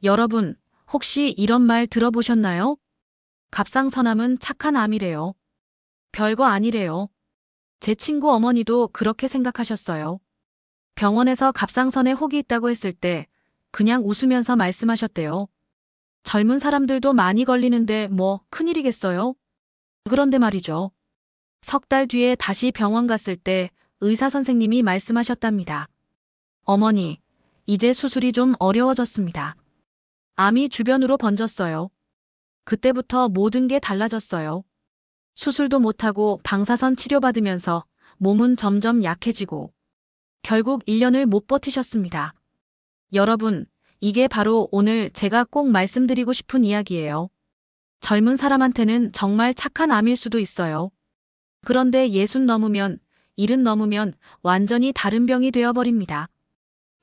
여러분, 혹시 이런 말 들어보셨나요? 갑상선암은 착한 암이래요. 별거 아니래요. 제 친구 어머니도 그렇게 생각하셨어요. 병원에서 갑상선에 혹이 있다고 했을 때 그냥 웃으면서 말씀하셨대요. 젊은 사람들도 많이 걸리는데 뭐 큰일이겠어요? 그런데 말이죠. 석 달 뒤에 다시 병원 갔을 때 의사 선생님이 말씀하셨답니다. 어머니, 이제 수술이 좀 어려워졌습니다. 암이 주변으로 번졌어요. 그때부터 모든 게 달라졌어요. 수술도 못하고 방사선 치료받으면서 몸은 점점 약해지고 결국 1년을 못 버티셨습니다. 여러분, 이게 바로 오늘 제가 꼭 말씀드리고 싶은 이야기예요. 젊은 사람한테는 정말 착한 암일 수도 있어요. 그런데 60 넘으면, 70 넘으면 완전히 다른 병이 되어버립니다.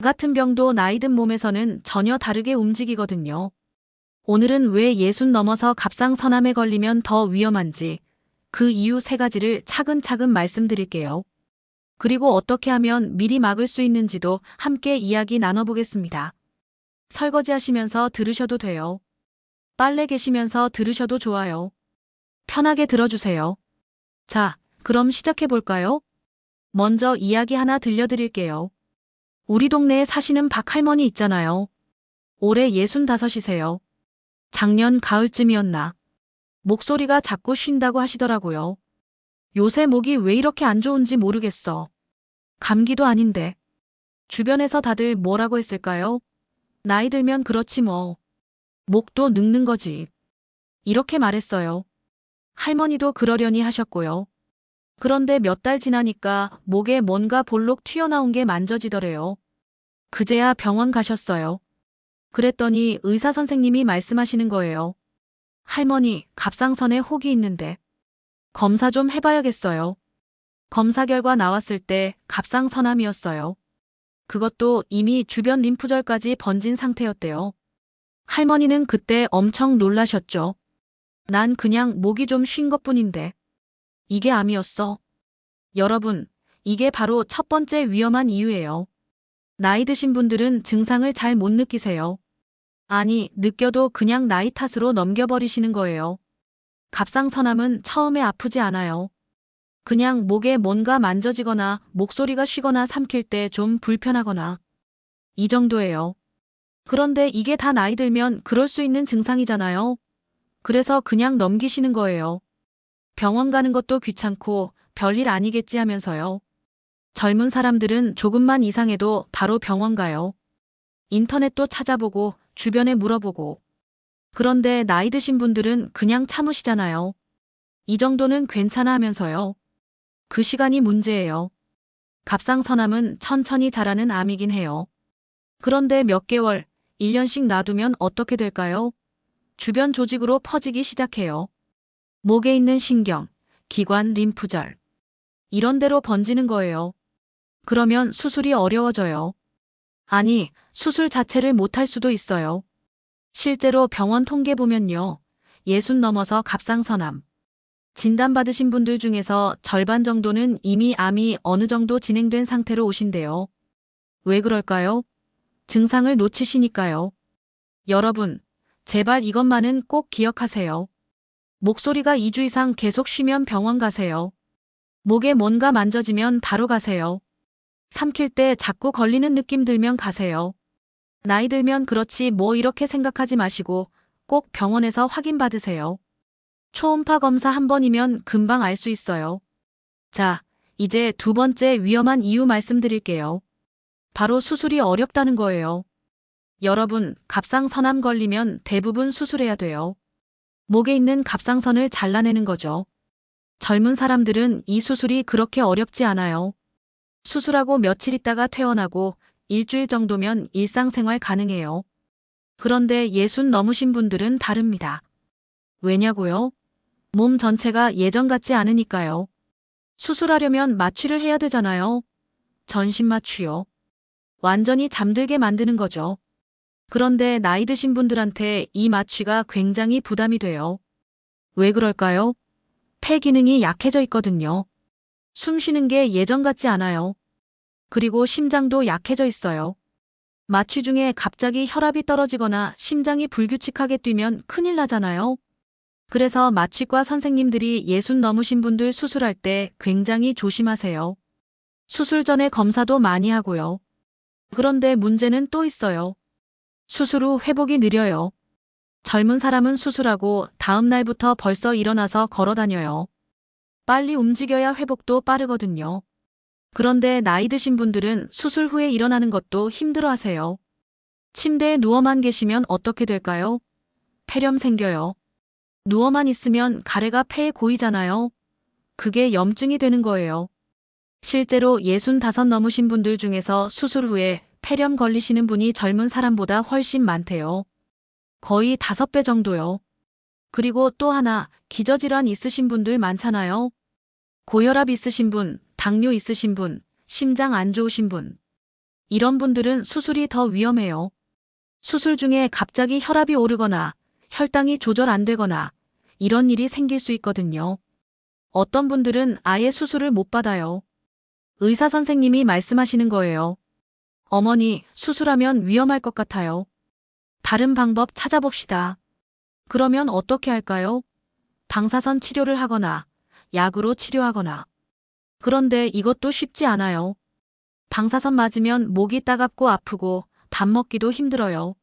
같은 병도 나이 든 몸에서는 전혀 다르게 움직이거든요. 오늘은 왜 60 넘어서 갑상선암에 걸리면 더 위험한지 그 이유 3가지를 차근차근 말씀드릴게요. 그리고 어떻게 하면 미리 막을 수 있는지도 함께 이야기 나눠보겠습니다. 설거지 하시면서 들으셔도 돼요. 빨래 개시면서 들으셔도 좋아요. 편하게 들어주세요. 자, 그럼 시작해볼까요? 먼저 이야기 하나 들려드릴게요. 우리 동네에 사시는 박 할머니 있잖아요. 올해 65이세요. 작년 가을쯤이었나. 목소리가 자꾸 쉰다고 하시더라고요. 요새 목이 왜 이렇게 안 좋은지 모르겠어. 감기도 아닌데. 주변에서 다들 뭐라고 했을까요? 나이 들면 그렇지 뭐. 목도 늙는 거지. 이렇게 말했어요. 할머니도 그러려니 하셨고요. 그런데 몇 달 지나니까 목에 뭔가 볼록 튀어나온 게 만져지더래요. 그제야 병원 가셨어요. 그랬더니 의사 선생님이 말씀하시는 거예요. 할머니, 갑상선에 혹이 있는데 검사 좀 해봐야겠어요. 검사 결과 나왔을 때 갑상선암이었어요. 그것도 이미 주변 림프절까지 번진 상태였대요. 할머니는 그때 엄청 놀라셨죠. 난 그냥 목이 좀 쉰 것뿐인데 이게 암이었어. 여러분, 이게 바로 첫 번째 위험한 이유예요. 나이 드신 분들은 증상을 잘 못 느끼세요. 아니, 느껴도 그냥 나이 탓으로 넘겨버리시는 거예요. 갑상선암은 처음에 아프지 않아요. 그냥 목에 뭔가 만져지거나 목소리가 쉬거나 삼킬 때 좀 불편하거나 이 정도예요. 그런데 이게 다 나이 들면 그럴 수 있는 증상이잖아요. 그래서 그냥 넘기시는 거예요. 병원 가는 것도 귀찮고 별일 아니겠지 하면서요. 젊은 사람들은 조금만 이상해도 바로 병원 가요. 인터넷도 찾아보고 주변에 물어보고. 그런데 나이 드신 분들은 그냥 참으시잖아요. 이 정도는 괜찮아 하면서요. 그 시간이 문제예요. 갑상선암은 천천히 자라는 암이긴 해요. 그런데 몇 개월, 1년씩 놔두면 어떻게 될까요? 주변 조직으로 퍼지기 시작해요. 목에 있는 신경, 기관, 림프절. 이런 데로 번지는 거예요. 그러면 수술이 어려워져요. 아니, 수술 자체를 못할 수도 있어요. 실제로 병원 통계 보면요. 60 넘어서 갑상선암. 진단받으신 분들 중에서 절반 정도는 이미 암이 어느 정도 진행된 상태로 오신대요. 왜 그럴까요? 증상을 놓치시니까요. 여러분, 제발 이것만은 꼭 기억하세요. 목소리가 2주 이상 계속 쉬면 병원 가세요. 목에 뭔가 만져지면 바로 가세요. 삼킬 때 자꾸 걸리는 느낌 들면 가세요. 나이 들면 그렇지 뭐 이렇게 생각하지 마시고 꼭 병원에서 확인받으세요. 초음파 검사 한 번이면 금방 알 수 있어요. 자, 이제 두 번째 위험한 이유 말씀드릴게요. 바로 수술이 어렵다는 거예요. 여러분, 갑상선암 걸리면 대부분 수술해야 돼요. 목에 있는 갑상선을 잘라내는 거죠. 젊은 사람들은 이 수술이 그렇게 어렵지 않아요. 수술하고 며칠 있다가 퇴원하고 일주일 정도면 일상생활 가능해요. 그런데 60 넘으신 분들은 다릅니다. 왜냐고요? 몸 전체가 예전 같지 않으니까요. 수술하려면 마취를 해야 되잖아요. 전신 마취요. 완전히 잠들게 만드는 거죠. 그런데 나이 드신 분들한테 이 마취가 굉장히 부담이 돼요. 왜 그럴까요? 폐 기능이 약해져 있거든요. 숨 쉬는 게 예전 같지 않아요. 그리고 심장도 약해져 있어요. 마취 중에 갑자기 혈압이 떨어지거나 심장이 불규칙하게 뛰면 큰일 나잖아요. 그래서 마취과 선생님들이 60 넘으신 분들 수술할 때 굉장히 조심하세요. 수술 전에 검사도 많이 하고요. 그런데 문제는 또 있어요. 수술 후 회복이 느려요. 젊은 사람은 수술하고 다음 날부터 벌써 일어나서 걸어 다녀요. 빨리 움직여야 회복도 빠르거든요. 그런데 나이 드신 분들은 수술 후에 일어나는 것도 힘들어 하세요. 침대에 누워만 계시면 어떻게 될까요? 폐렴 생겨요. 누워만 있으면 가래가 폐에 고이잖아요. 그게 염증이 되는 거예요. 실제로 65 넘으신 분들 중에서 수술 후에 폐렴 걸리시는 분이 젊은 사람보다 훨씬 많대요. 거의 5배 정도요. 그리고 또 하나, 기저질환 있으신 분들 많잖아요. 고혈압 있으신 분, 당뇨 있으신 분, 심장 안 좋으신 분. 이런 분들은 수술이 더 위험해요. 수술 중에 갑자기 혈압이 오르거나 혈당이 조절 안 되거나 이런 일이 생길 수 있거든요. 어떤 분들은 아예 수술을 못 받아요. 의사 선생님이 말씀하시는 거예요. 어머니, 수술하면 위험할 것 같아요. 다른 방법 찾아봅시다. 그러면 어떻게 할까요? 방사선 치료를 하거나 약으로 치료하거나. 그런데 이것도 쉽지 않아요. 방사선 맞으면 목이 따갑고 아프고 밥 먹기도 힘들어요.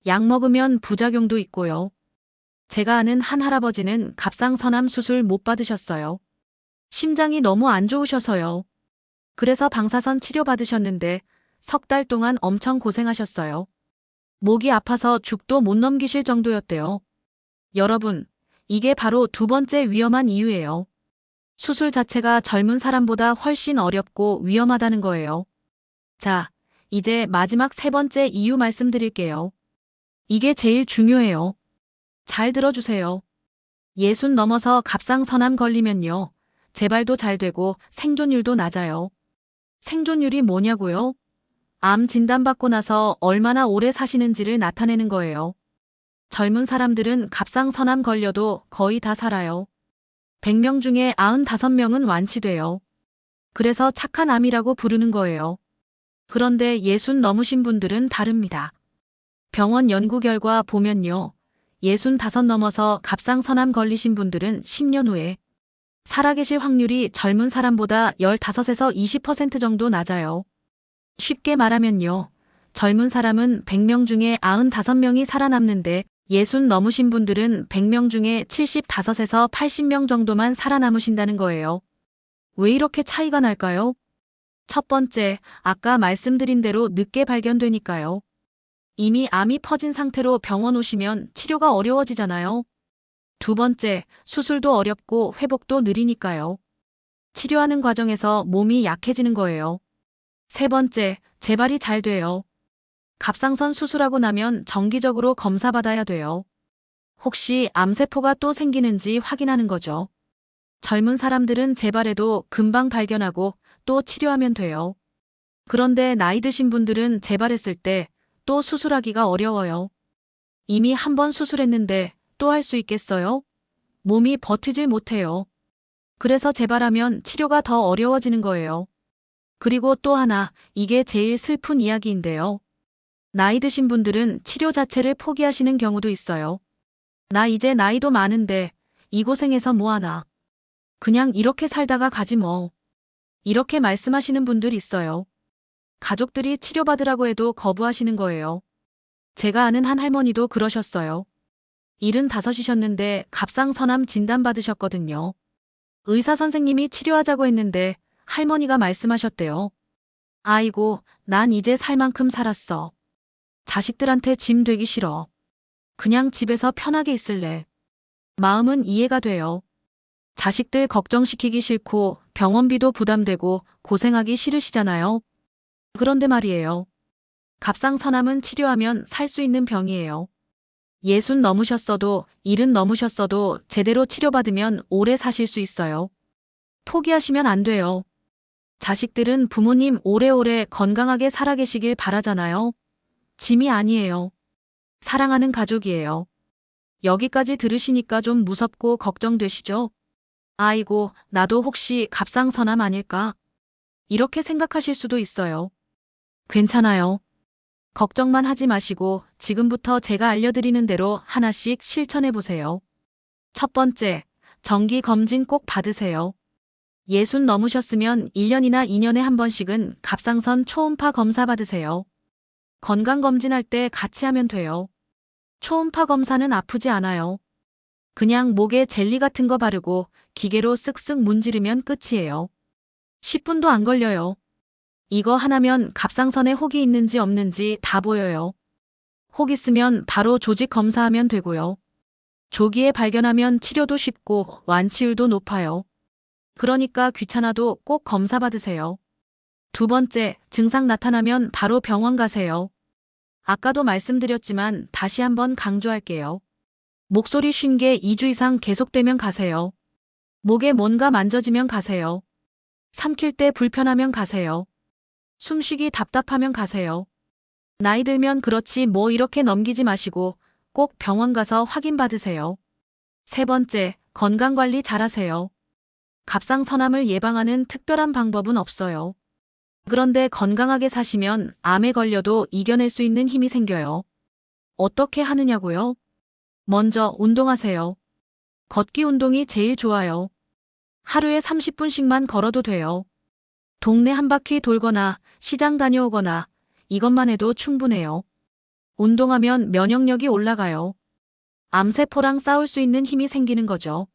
약 먹으면 부작용도 있고요. 제가 아는 한 할아버지는 갑상선암 수술 못 받으셨어요. 심장이 너무 안 좋으셔서요. 그래서 방사선 치료 받으셨는데 3달 동안 엄청 고생하셨어요. 목이 아파서 죽도 못 넘기실 정도였대요. 여러분, 이게 바로 두 번째 위험한 이유예요. 수술 자체가 젊은 사람보다 훨씬 어렵고 위험하다는 거예요. 자, 이제 마지막 세 번째 이유 말씀드릴게요. 이게 제일 중요해요. 잘 들어주세요. 60 넘어서 갑상선암 걸리면요. 재발도 잘 되고 생존율도 낮아요. 생존율이 뭐냐고요? 암 진단받고 나서 얼마나 오래 사시는지를 나타내는 거예요. 젊은 사람들은 갑상선암 걸려도 거의 다 살아요. 100명 중에 95명은 완치돼요. 그래서 착한 암이라고 부르는 거예요. 그런데 60 넘으신 분들은 다릅니다. 병원 연구 결과 보면요. 65 넘어서 갑상선암 걸리신 분들은 10년 후에 살아계실 확률이 젊은 사람보다 15에서 20% 정도 낮아요. 쉽게 말하면요. 젊은 사람은 100명 중에 95명이 살아남는데 60 넘으신 분들은 100명 중에 75에서 80명 정도만 살아남으신다는 거예요. 왜 이렇게 차이가 날까요? 첫 번째, 아까 말씀드린 대로 늦게 발견되니까요. 이미 암이 퍼진 상태로 병원 오시면 치료가 어려워지잖아요. 두 번째, 수술도 어렵고 회복도 느리니까요. 치료하는 과정에서 몸이 약해지는 거예요. 세 번째, 재발이 잘 돼요. 갑상선 수술하고 나면 정기적으로 검사받아야 돼요. 혹시 암세포가 또 생기는지 확인하는 거죠. 젊은 사람들은 재발해도 금방 발견하고 또 치료하면 돼요. 그런데 나이 드신 분들은 재발했을 때 또 수술하기가 어려워요. 이미 한 번 수술했는데 또 할 수 있겠어요? 몸이 버티질 못해요. 그래서 재발하면 치료가 더 어려워지는 거예요. 그리고 또 하나, 이게 제일 슬픈 이야기인데요. 나이 드신 분들은 치료 자체를 포기하시는 경우도 있어요. 나 이제 나이도 많은데 이 고생해서 뭐하나. 그냥 이렇게 살다가 가지 뭐. 이렇게 말씀하시는 분들 있어요. 가족들이 치료받으라고 해도 거부하시는 거예요. 제가 아는 한 할머니도 그러셨어요. 75이셨는데 갑상선암 진단받으셨거든요. 의사 선생님이 치료하자고 했는데 할머니가 말씀하셨대요. 아이고, 난 이제 살 만큼 살았어. 자식들한테 짐 되기 싫어. 그냥 집에서 편하게 있을래. 마음은 이해가 돼요. 자식들 걱정시키기 싫고 병원비도 부담되고 고생하기 싫으시잖아요. 그런데 말이에요. 갑상선암은 치료하면 살 수 있는 병이에요. 60 넘으셨어도 70 넘으셨어도 제대로 치료받으면 오래 사실 수 있어요. 포기하시면 안 돼요. 자식들은 부모님 오래오래 건강하게 살아계시길 바라잖아요. 짐이 아니에요. 사랑하는 가족이에요. 여기까지 들으시니까 좀 무섭고 걱정되시죠? 아이고, 나도 혹시 갑상선암 아닐까? 이렇게 생각하실 수도 있어요. 괜찮아요. 걱정만 하지 마시고 지금부터 제가 알려드리는 대로 하나씩 실천해 보세요. 첫 번째, 정기 검진 꼭 받으세요. 60 넘으셨으면 1년이나 2년에 한 번씩은 갑상선 초음파 검사 받으세요. 건강검진할 때 같이 하면 돼요. 초음파 검사는 아프지 않아요. 그냥 목에 젤리 같은 거 바르고 기계로 쓱쓱 문지르면 끝이에요. 10분도 안 걸려요. 이거 하나면 갑상선에 혹이 있는지 없는지 다 보여요. 혹 있으면 바로 조직 검사하면 되고요. 조기에 발견하면 치료도 쉽고 완치율도 높아요. 그러니까 귀찮아도 꼭 검사 받으세요. 두 번째, 증상 나타나면 바로 병원 가세요. 아까도 말씀드렸지만 다시 한번 강조할게요. 목소리 쉰 게 2주 이상 계속되면 가세요. 목에 뭔가 만져지면 가세요. 삼킬 때 불편하면 가세요. 숨쉬기 답답하면 가세요. 나이 들면 그렇지 뭐 이렇게 넘기지 마시고 꼭 병원 가서 확인받으세요. 세 번째, 건강관리 잘하세요. 갑상선암을 예방하는 특별한 방법은 없어요. 그런데 건강하게 사시면 암에 걸려도 이겨낼 수 있는 힘이 생겨요. 어떻게 하느냐고요? 먼저 운동하세요. 걷기 운동이 제일 좋아요. 하루에 30분씩만 걸어도 돼요. 동네 한 바퀴 돌거나 시장 다녀오거나 이것만 해도 충분해요. 운동하면 면역력이 올라가요. 암세포랑 싸울 수 있는 힘이 생기는 거죠.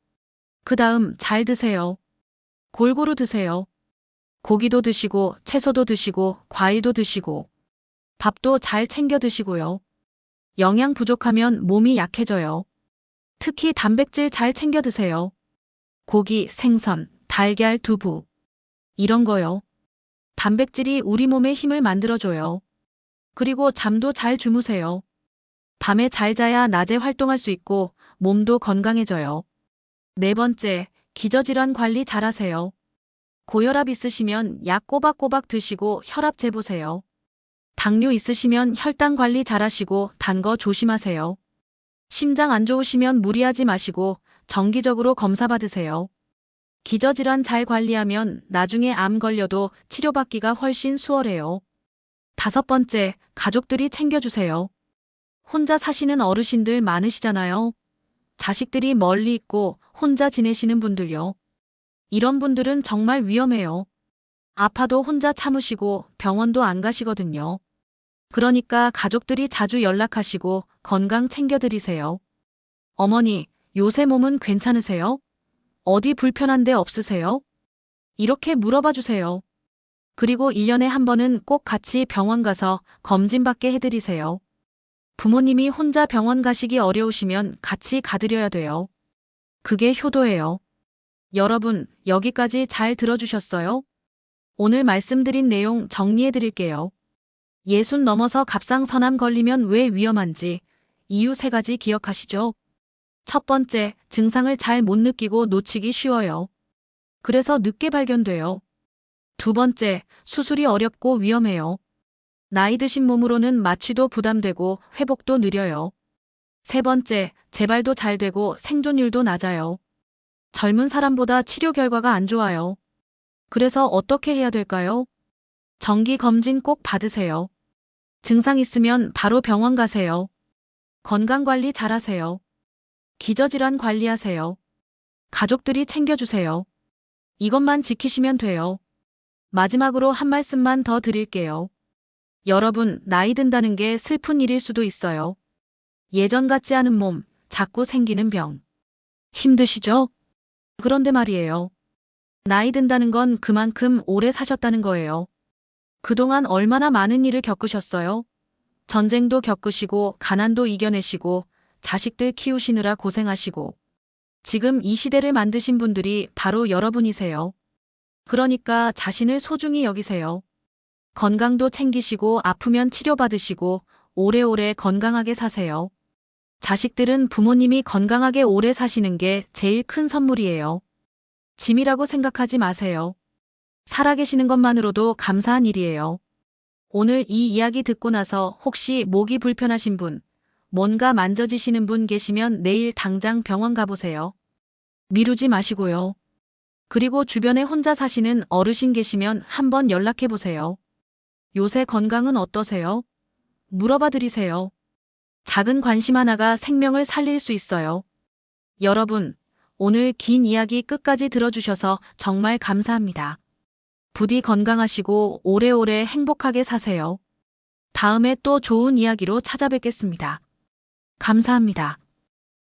그 다음 잘 드세요. 골고루 드세요. 고기도 드시고 채소도 드시고 과일도 드시고 밥도 잘 챙겨 드시고요. 영양 부족하면 몸이 약해져요. 특히 단백질 잘 챙겨 드세요. 고기, 생선, 달걀, 두부 이런 거요. 단백질이 우리 몸에 힘을 만들어줘요. 그리고 잠도 잘 주무세요. 밤에 잘 자야 낮에 활동할 수 있고 몸도 건강해져요. 네 번째, 기저질환 관리 잘하세요. 고혈압 있으시면 약 꼬박꼬박 드시고 혈압 재보세요. 당뇨 있으시면 혈당 관리 잘하시고 단 거 조심하세요. 심장 안 좋으시면 무리하지 마시고 정기적으로 검사 받으세요. 기저질환 잘 관리하면 나중에 암 걸려도 치료받기가 훨씬 수월해요. 다섯 번째, 가족들이 챙겨주세요. 혼자 사시는 어르신들 많으시잖아요. 자식들이 멀리 있고 혼자 지내시는 분들요. 이런 분들은 정말 위험해요. 아파도 혼자 참으시고 병원도 안 가시거든요. 그러니까 가족들이 자주 연락하시고 건강 챙겨드리세요. 어머니, 요새 몸은 괜찮으세요? 어디 불편한 데 없으세요? 이렇게 물어봐 주세요. 그리고 1년에 한 번은 꼭 같이 병원 가서 검진받게 해드리세요. 부모님이 혼자 병원 가시기 어려우시면 같이 가드려야 돼요. 그게 효도예요. 여러분, 여기까지 잘 들어주셨어요? 오늘 말씀드린 내용 정리해 드릴게요. 60 넘어서 갑상선암 걸리면 왜 위험한지 이유 3가지 기억하시죠? 첫 번째, 증상을 잘 못 느끼고 놓치기 쉬워요. 그래서 늦게 발견돼요. 두 번째, 수술이 어렵고 위험해요. 나이 드신 몸으로는 마취도 부담되고 회복도 느려요. 세 번째, 재발도 잘 되고 생존율도 낮아요. 젊은 사람보다 치료 결과가 안 좋아요. 그래서 어떻게 해야 될까요? 정기 검진 꼭 받으세요. 증상 있으면 바로 병원 가세요. 건강관리 잘하세요. 기저질환 관리하세요. 가족들이 챙겨주세요. 이것만 지키시면 돼요. 마지막으로 한 말씀만 더 드릴게요. 여러분, 나이 든다는 게 슬픈 일일 수도 있어요. 예전 같지 않은 몸, 자꾸 생기는 병. 힘드시죠? 그런데 말이에요. 나이 든다는 건 그만큼 오래 사셨다는 거예요. 그동안 얼마나 많은 일을 겪으셨어요? 전쟁도 겪으시고, 가난도 이겨내시고, 자식들 키우시느라 고생하시고. 지금 이 시대를 만드신 분들이 바로 여러분이세요. 그러니까 자신을 소중히 여기세요. 건강도 챙기시고 아프면 치료받으시고 오래오래 건강하게 사세요. 자식들은 부모님이 건강하게 오래 사시는 게 제일 큰 선물이에요. 짐이라고 생각하지 마세요. 살아계시는 것만으로도 감사한 일이에요. 오늘 이 이야기 듣고 나서 혹시 목이 불편하신 분, 뭔가 만져지시는 분 계시면 내일 당장 병원 가보세요. 미루지 마시고요. 그리고 주변에 혼자 사시는 어르신 계시면 한번 연락해보세요. 요새 건강은 어떠세요? 물어봐 드리세요. 작은 관심 하나가 생명을 살릴 수 있어요. 여러분, 오늘 긴 이야기 끝까지 들어주셔서 정말 감사합니다. 부디 건강하시고 오래오래 행복하게 사세요. 다음에 또 좋은 이야기로 찾아뵙겠습니다. 감사합니다.